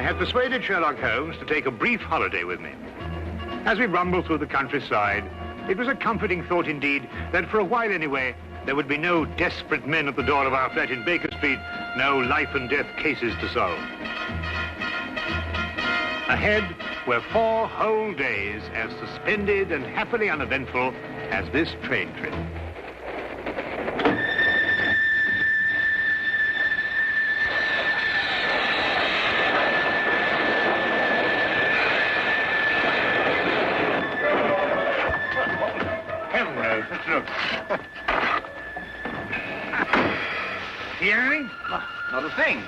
had persuaded Sherlock Holmes to take a brief holiday with me. As we rumbled through the countryside, it was a comforting thought indeed that for a while anyway, there would be no desperate men at the door of our flat in Baker Street, no life and death cases to solve. Ahead were 4 whole days as suspended and happily uneventful as this train trip. Hello, let's look. See anything? Not a thing.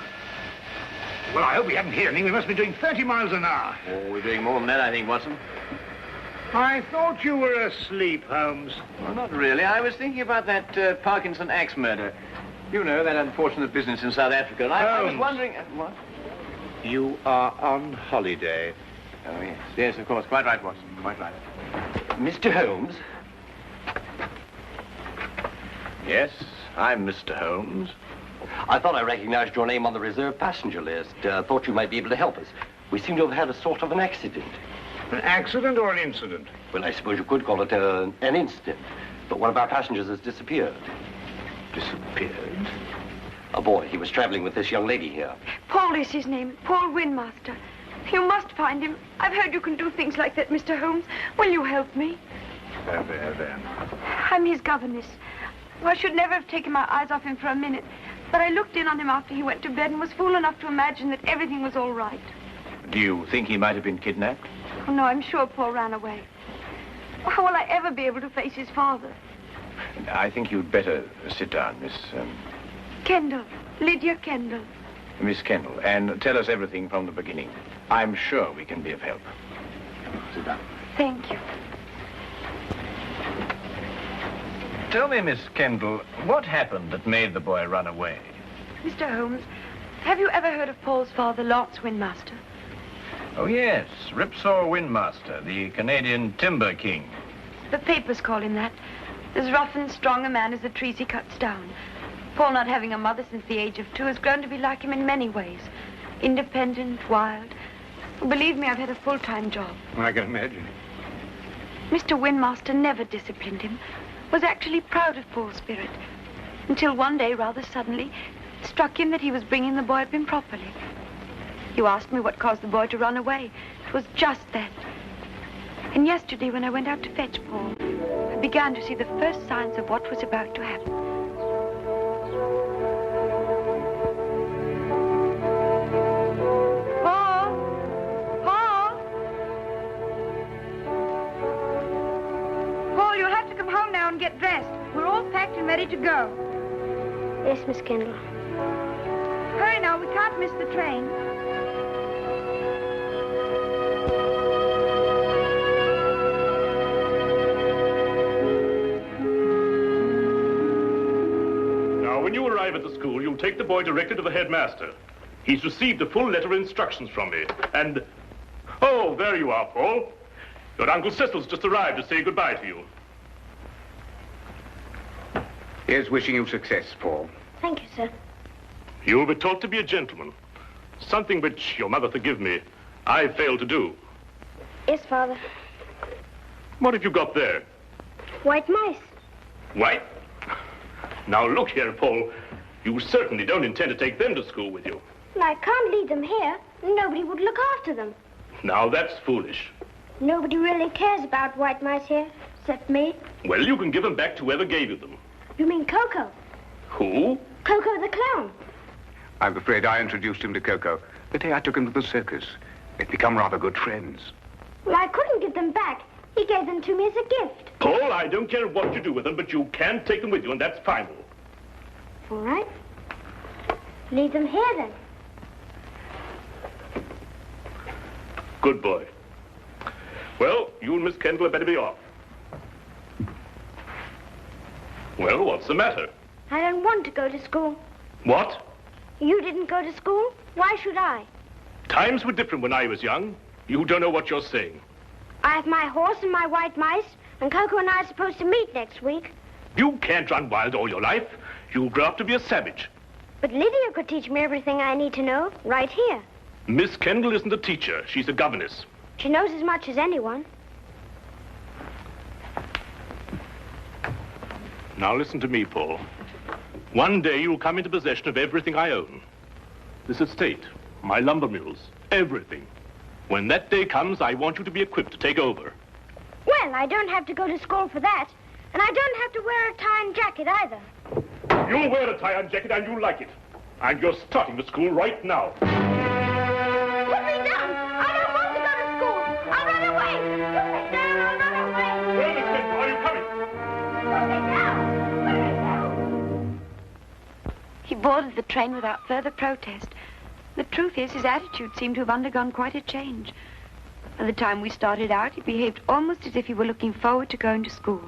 Well, I hope we haven't hit anything. We must be doing 30 miles an hour. Oh, we're doing more than that, I think, Watson. I thought you were asleep, Holmes. Well, not really. I was thinking about that Parkinson axe murder. You know, that unfortunate business in South Africa. And I was wondering... what? You are on holiday. Oh, yes. Yes, of course. Quite right, Watson. Quite right. Mr. Holmes? Yes, I'm Mr. Holmes. I thought I recognized your name on the reserve passenger list. Thought you might be able to help us. We seem to have had a sort of an accident. An accident or an incident? Well, I suppose you could call it an incident. But one of our passengers has disappeared. Disappeared? A boy. He was traveling with this young lady here. Paul is his name. Paul Windmaster. You must find him. I've heard you can do things like that, Mr. Holmes. Will you help me? There. I'm his governess. Well, I should never have taken my eyes off him for a minute. But I looked in on him after he went to bed and was fool enough to imagine that everything was all right. Do you think he might have been kidnapped? Oh, no, I'm sure Paul ran away. How will I ever be able to face his father? I think you'd better sit down, Miss... Kendall. Lydia Kendall. Miss Kendall, and tell us everything from the beginning. I'm sure we can be of help. Sit down. Thank you. Tell me, Miss Kendall, what happened that made the boy run away? Mr. Holmes, have you ever heard of Paul's father, Lance Windmaster? Oh, yes, Ripsaw Windmaster, the Canadian timber king. The papers call him that. As rough and strong a man as the trees he cuts down. Paul, not having a mother since the age of 2, has grown to be like him in many ways. Independent, wild. Believe me, I've had a full-time job. I can imagine. Mr. Windmaster never disciplined him. Was actually proud of Paul's spirit. Until one day, rather suddenly, it struck him that he was bringing the boy up improperly. You asked me what caused the boy to run away. It was just that. And yesterday, when I went out to fetch Paul, I began to see the first signs of what was about to happen. And get dressed. We're all packed and ready to go. Yes, Miss Kendall. Hurry now, we can't miss the train. Now, when you arrive at the school, you'll take the boy directly to the headmaster. He's received a full letter of instructions from me, and... Oh, there you are, Paul. Your Uncle Cecil's just arrived to say goodbye to you. Here's wishing you success, Paul. Thank you, sir. You'll be taught to be a gentleman. Something which, your mother forgive me, I failed to do. Yes, Father. What have you got there? White mice. White? Now, look here, Paul. You certainly don't intend to take them to school with you. Well, I can't leave them here. Nobody would look after them. Now, that's foolish. Nobody really cares about white mice here, except me. Well, you can give them back to whoever gave you them. You mean Coco? Who? Coco the clown. I'm afraid I introduced him to Coco. The day I took him to the circus. They'd become rather good friends. Well, I couldn't give them back. He gave them to me as a gift. Paul, I don't care what you do with them, but you can take them with you, and that's final. All right. Leave them here, then. Good boy. Well, you and Miss Kendall had better be off. Well, what's the matter? I don't want to go to school. What? You didn't go to school? Why should I? Times were different when I was young. You don't know what you're saying. I have my horse and my white mice, and Coco and I are supposed to meet next week. You can't run wild all your life. You'll grow up to be a savage. But Lydia could teach me everything I need to know right here. Miss Kendall isn't a teacher. She's a governess. She knows as much as anyone. Now listen to me, Paul. One day you'll come into possession of everything I own. This estate, my lumber mills, everything. When that day comes, I want you to be equipped to take over. Well, I don't have to go to school for that. And I don't have to wear a tie and jacket either. You'll wear a tie and jacket and you'll like it. And you're starting to school right now. Put me down! I don't want to go to school! I'll run away! Put me down! I'll run away! Well, Miss Kendall, are you coming? Put me down! Put me down! He boarded the train without further protest. The truth is, his attitude seemed to have undergone quite a change. By the time we started out, he behaved almost as if he were looking forward to going to school.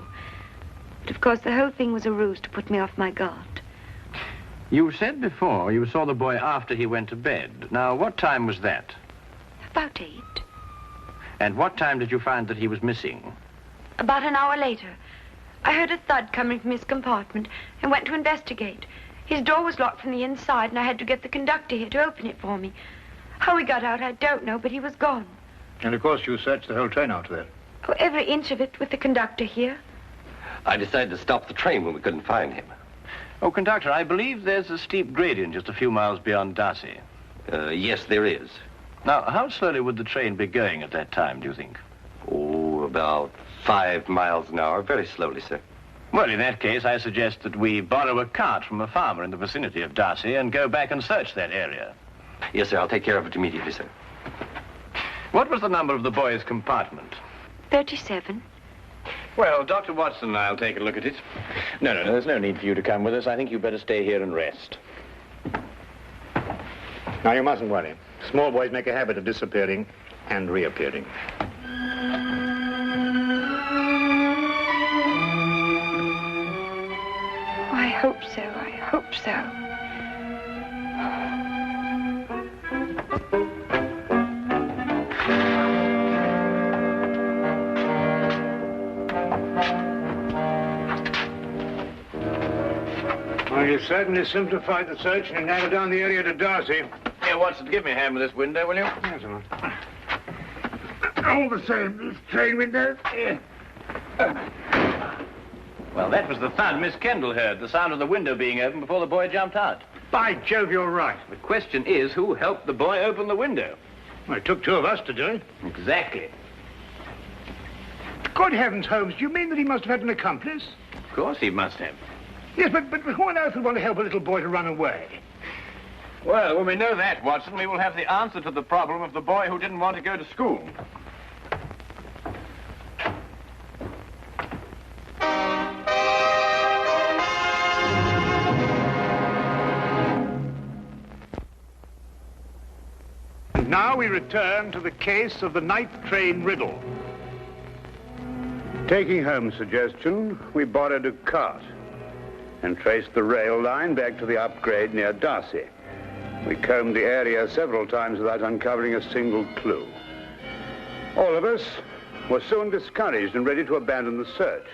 But of course, the whole thing was a ruse to put me off my guard. You said before you saw the boy after he went to bed. Now, what time was that? About 8. And what time did you find that he was missing? About an hour later, I heard a thud coming from his compartment and went to investigate. His door was locked from the inside, and I had to get the conductor here to open it for me. How he got out, I don't know, but he was gone. And of course you searched the whole train after that. Oh, every inch of it with the conductor here. I decided to stop the train when we couldn't find him. Oh, conductor, I believe there's a steep gradient just a few miles beyond Darcy. Yes, there is. Now, how slowly would the train be going at that time, do you think? Oh, about 5 miles an hour. Very slowly, sir. Well, in that case, I suggest that we borrow a cart from a farmer in the vicinity of Darcy and go back and search that area. Yes, sir. I'll take care of it immediately, sir. What was the number of the boy's compartment? 37. Well, Dr. Watson and I'll take a look at it. No, there's no need for you to come with us. I think you better stay here and rest. Now, you mustn't worry. Small boys make a habit of disappearing and reappearing. I hope so. I hope so. Well, you certainly simplified the search and narrowed down the area to Darcy. Here, Watson, give me a hand with this window, will you? Yes, sir. All the same, these train windows. Well, that was the thud Miss Kendall heard, the sound of the window being opened before the boy jumped out. By Jove, you're right. The question is, who helped the boy open the window? Well, it took 2 of us to do it. Exactly. Good heavens, Holmes, do you mean that he must have had an accomplice? Of course he must have. Yes, but who on earth would want to help a little boy to run away? Well, when we know that, Watson, we will have the answer to the problem of the boy who didn't want to go to school. And now we return to the case of the night train riddle. Taking Holmes' suggestion, we borrowed a cart and traced the rail line back to the upgrade near Darcy. We combed the area several times without uncovering a single clue. All of us were soon discouraged and ready to abandon the search.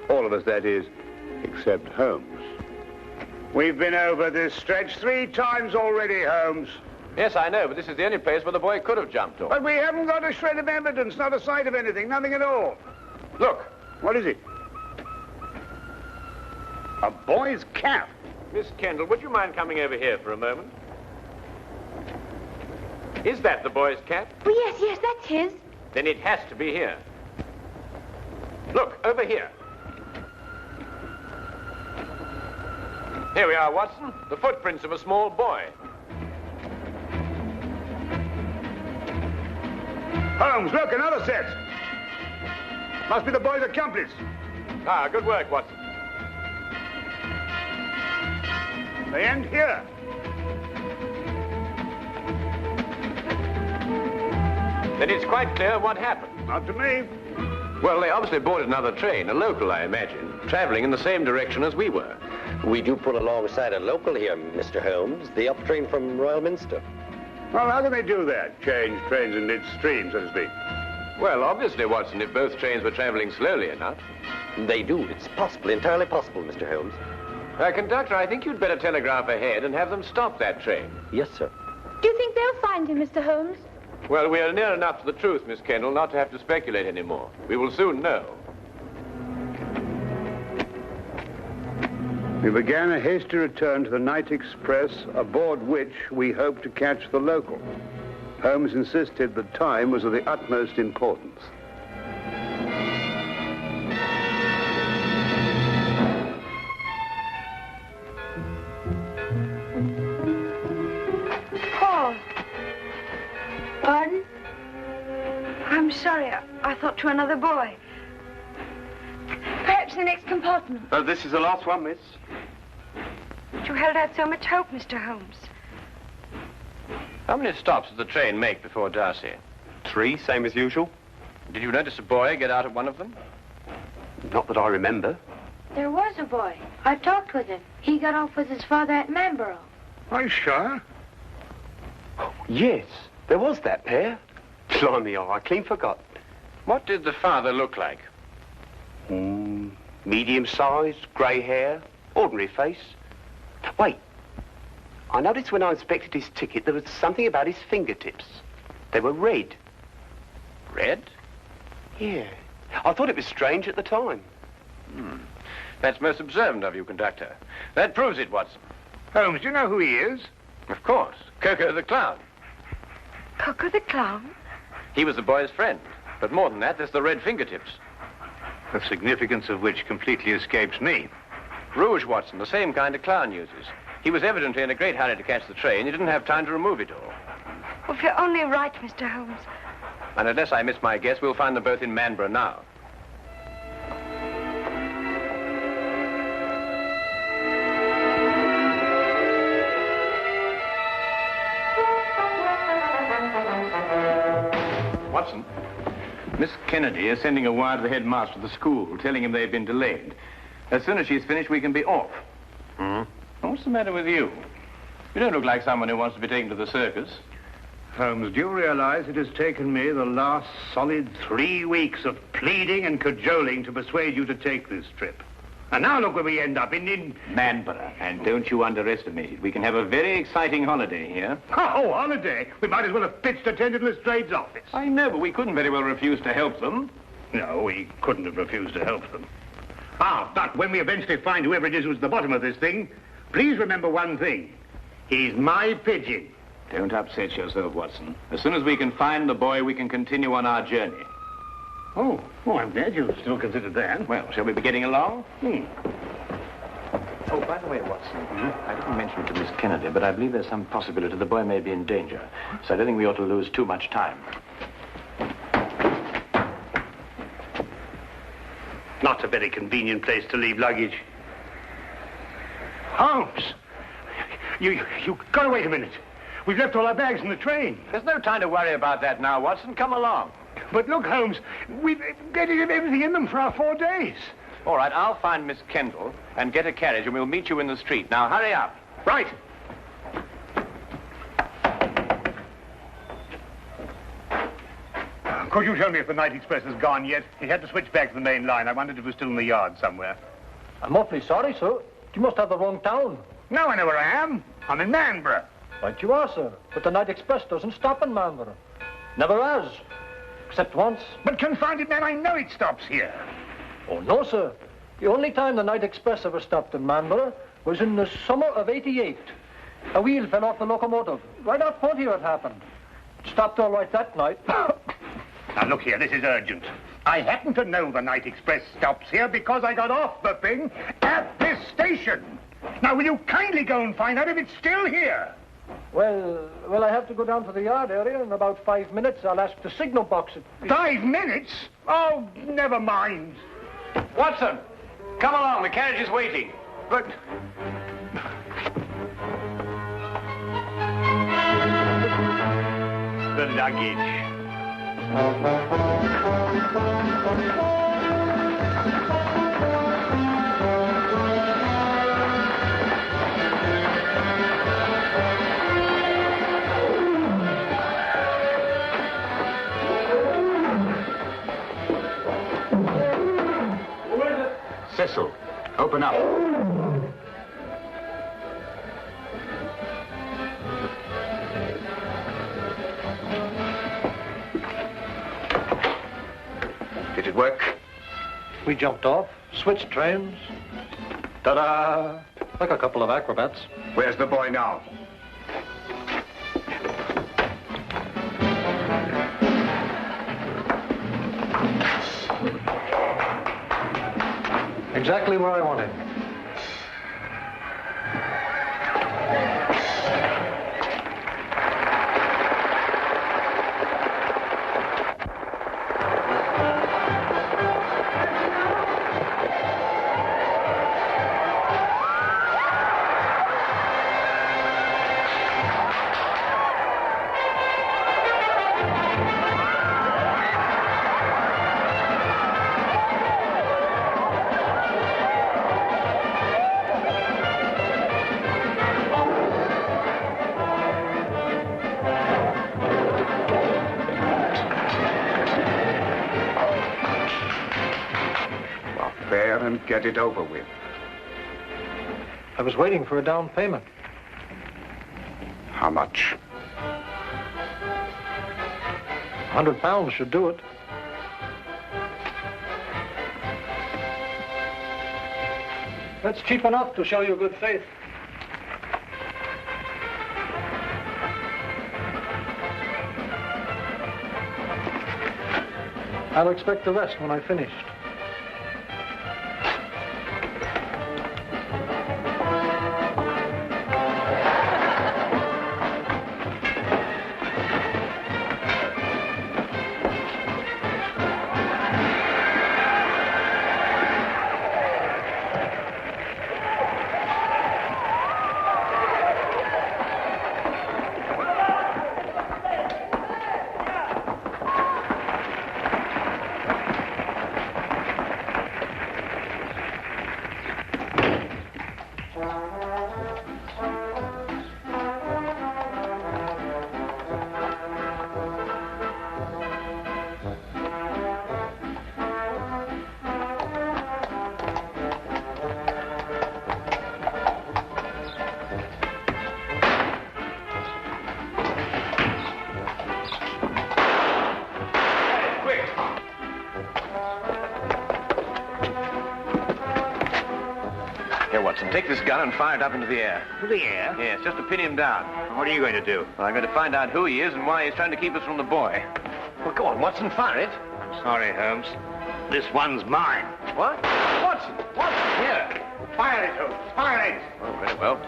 All of us, that is, except Holmes. We've been over this stretch 3 times already, Holmes. Yes, I know, but this is the only place where the boy could have jumped off. But we haven't got a shred of evidence, not a sight of anything, nothing at all. Look, what is it? A boy's cap. Miss Kendall, would you mind coming over here for a moment? Is that the boy's cap? Oh, yes, that's his. Then it has to be here. Look, over here. Here we are, Watson. The footprints of a small boy. Holmes, look, another set. Must be the boy's accomplice. Ah, good work, Watson. They end here. Then it's quite clear what happened. Not to me. Well, they obviously boarded another train, a local, I imagine, traveling in the same direction as we were. We do pull alongside a local here, Mr. Holmes, the up train from Royal Minster. Well, how can they do that? Change trains in midstream, so to speak. Well, obviously, Watson, if both trains were traveling slowly enough. They do. It's possible, entirely possible, Mr. Holmes. Conductor, I think you'd better telegraph ahead and have them stop that train. Yes, sir. Do you think they'll find him, Mr. Holmes? Well, we are near enough to the truth, Miss Kendall, not to have to speculate anymore. We will soon know. We began a hasty return to the night express, aboard which we hoped to catch the local. Holmes insisted that time was of the utmost importance. Paul. Pardon? I'm sorry. I thought to another boy. Perhaps the next compartment. Oh, this is the last one, miss. You held out so much hope, Mr. Holmes. How many stops did the train make before Darcy? 3, same as usual. Did you notice a boy get out at one of them? Not that I remember. There was a boy. I talked with him. He got off with his father at Manborough. Are you sure? Yes, there was that pair. Blimey, I clean forgot. What did the father look like? Medium-sized, grey hair, ordinary face. Wait, I noticed when I inspected his ticket there was something about his fingertips. They were red. Red? Yeah. I thought it was strange at the time. That's most observant of you, conductor. That proves it, Watson. Holmes, do you know who he is? Of course. Coco the Clown. Coco the Clown? He was the boy's friend. But more than that, there's the red fingertips. The significance of which completely escapes me. Rouge, Watson, the same kind of clown uses. He was evidently in a great hurry to catch the train. He didn't have time to remove it all. Well, if you're only right, Mr. Holmes. And unless I miss my guess, we'll find them both in Manborough now. Watson, Miss Kennedy is sending a wire to the headmaster of the school, telling him they've been delayed. As soon as she's finished, we can be off. What's the matter with you? You don't look like someone who wants to be taken to the circus. Holmes, do you realize it has taken me the last solid 3 weeks of pleading and cajoling to persuade you to take this trip? And now look where we end up, in Manborough. And don't you underestimate it. We can have a very exciting holiday here. Oh, holiday? We might as well have pitched a tent in Lestrade's office. I know, but we couldn't very well refuse to help them. No, we couldn't have refused to help them. But when we eventually find whoever it is who's at the bottom of this thing, please remember one thing. He's my pigeon. Don't upset yourself, Watson. As soon as we can find the boy, we can continue on our journey. Oh, I'm glad you still considered that. Well, shall we be getting along? Oh, by the way, Watson, I didn't mention it to Miss Kennedy, but I believe there's some possibility the boy may be in danger. So I don't think we ought to lose too much time. Not a very convenient place to leave luggage. Holmes! You gotta wait a minute. We've left all our bags in the train. There's no time to worry about that now, Watson. Come along. But look, Holmes, we've got to have everything in them for our 4 days. All right, I'll find Miss Kendall and get a carriage, and we'll meet you in the street. Now, hurry up. Right. Could you tell me if the night express has gone yet? He had to switch back to the main line. I wondered if it was still in the yard somewhere. I'm awfully sorry, sir. You must have the wrong town. Now I know where I am. I'm in Manborough. Right you are, sir. But the night express doesn't stop in Manborough. Never has. Except once. But confound it, man, I know it stops here. Oh, no, sir. The only time the night express ever stopped in Manborough was in the summer of '88. A wheel fell off the locomotive. Right out front here it happened. It stopped all right that night. Now, look here, this is urgent. I happen to know the night express stops here because I got off the thing at this station. Now, will you kindly go and find out if it's still here? Well, I have to go down to the yard area. In about 5 minutes, I'll ask the signal box. 5 minutes? Oh, never mind. Watson, come along. The carriage is waiting. But... the luggage. Cecil, open up. it work? We jumped off, switched trains. Ta-da! Like a couple of acrobats. Where's the boy now? Exactly where I want him. And get it over with. I was waiting for a down payment. How much? £100 should do it. That's cheap enough to show you good faith. I'll expect the rest when I've finished. Take this gun and fire it up into the air. To the air? Yes, just to pin him down. What are you going to do? Well, I'm going to find out who he is and why he's trying to keep us from the boy. Well, go on, Watson, fire it. I'm sorry, Holmes. This one's mine. What? Watson! Watson, here. Fire it, Holmes. Fire it. Oh, very well.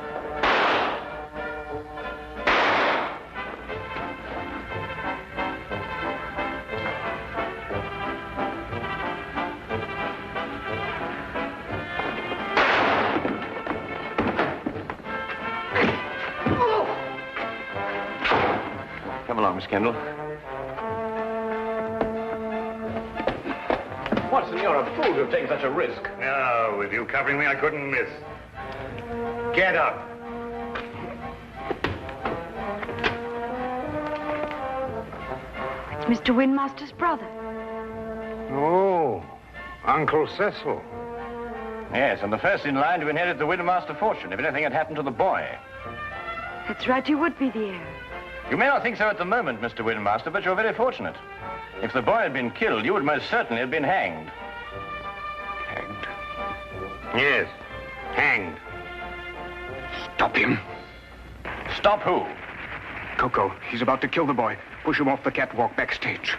Come along, Miss Kendall. Watson, you're a fool to have taken such a risk. No, with you covering me, I couldn't miss. Get up. It's Mr. Windmaster's brother. Oh, Uncle Cecil. Yes, and the first in line to inherit the Windmaster fortune if anything had happened to the boy. That's right, you would be the heir. You may not think so at the moment, Mr. Windmaster, but you're very fortunate. If the boy had been killed, you would most certainly have been hanged. Hanged? Yes, hanged. Stop him. Stop who? Coco, he's about to kill the boy. Push him off the catwalk backstage.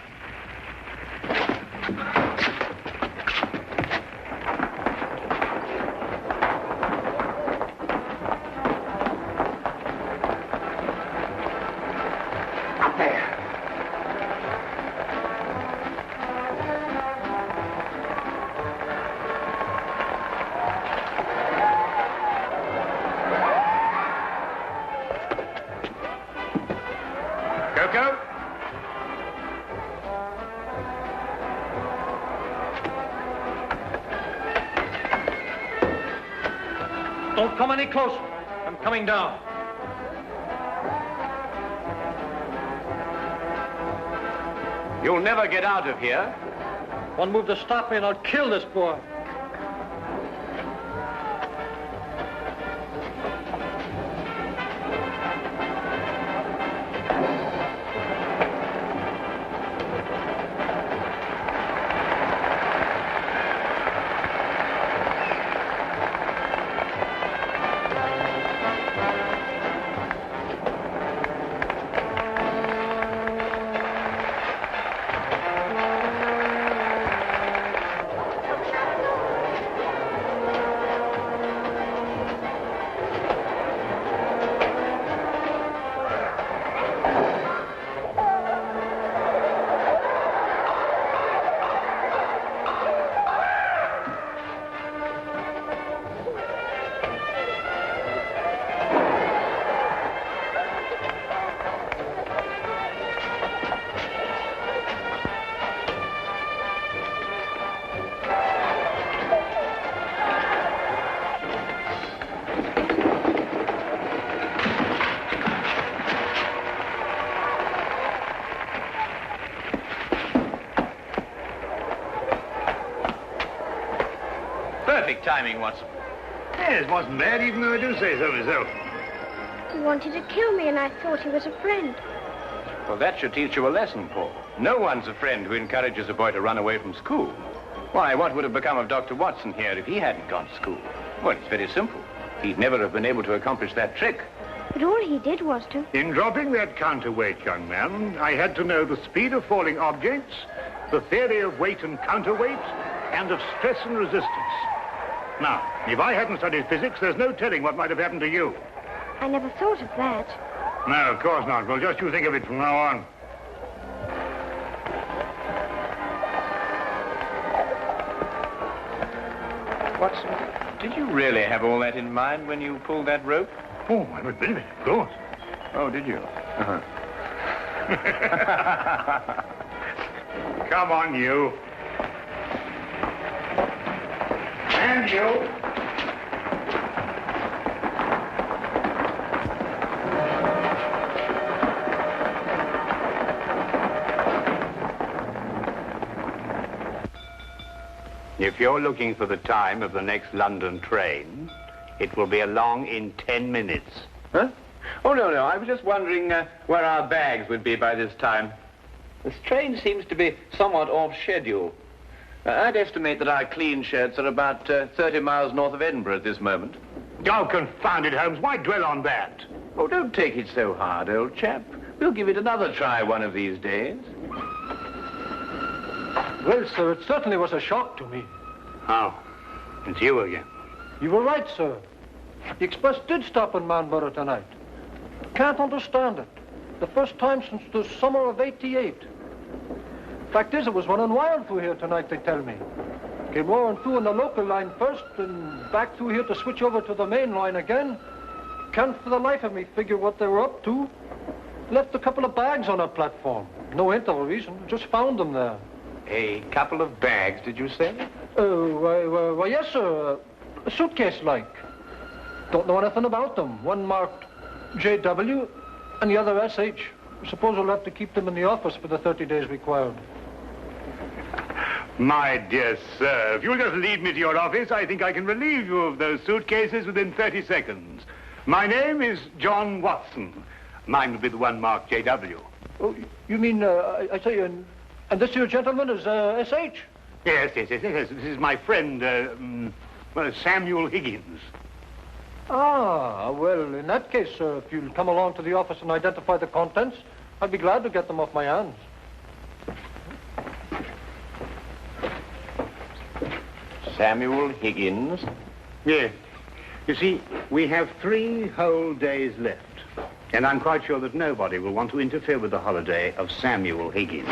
Coco? Don't come any closer. I'm coming down. You'll never get out of here. One move to stop me and I'll kill this boy. Perfect timing, Watson. Yes, wasn't bad, even though I do say so myself. He wanted to kill me, and I thought he was a friend. Well, that should teach you a lesson, Paul. No one's a friend who encourages a boy to run away from school. Why, what would have become of Dr. Watson here if he hadn't gone to school? Well, it's very simple. He'd never have been able to accomplish that trick. But all he did was to... In dropping that counterweight, young man, I had to know the speed of falling objects, the theory of weight and counterweight, and of stress and resistance. Now, if I hadn't studied physics, there's no telling what might have happened to you. I never thought of that. No, of course not. Well, just you think of it from now on. Watson, did you really have all that in mind when you pulled that rope? Oh, I would believe it, of course. Oh, did you? Uh-huh. Come on, you. And you. If you're looking for the time of the next London train, it will be along in 10 minutes. Huh? Oh, no. I was just wondering where our bags would be by this time. This train seems to be somewhat off schedule. I'd estimate that our clean shirts are about 30 miles north of Edinburgh at this moment. Oh, confound it, Holmes. Why dwell on that? Oh, don't take it so hard, old chap. We'll give it another try one of these days. Well, sir, it certainly was a shock to me. Oh, it's you again. You were right, sir. The express did stop in Manborough tonight. Can't understand it. The first time since the summer of '88. Fact is, it was running wild through here tonight, they tell me. Came roaring through on the local line first, and back through here to switch over to the main line again. Can't for the life of me figure what they were up to. Left a couple of bags on our platform. No hint of a reason. Just found them there. A couple of bags, did you say? Why, yes, sir. A suitcase-like. Don't know anything about them. One marked JW and the other SH. Suppose we'll have to keep them in the office for the 30 days required. My dear sir, if you'll just lead me to your office, I think I can relieve you of those suitcases within 30 seconds. My name is John Watson. Mine will be the one marked JW. Oh, you mean, I tell you, and this here gentleman is SH? Yes. This is my friend, Samuel Higgins. Ah, well, in that case, sir, if you'll come along to the office and identify the contents, I'd be glad to get them off my hands. Samuel Higgins? Yes. You see, we have 3 whole days left. And I'm quite sure that nobody will want to interfere with the holiday of Samuel Higgins.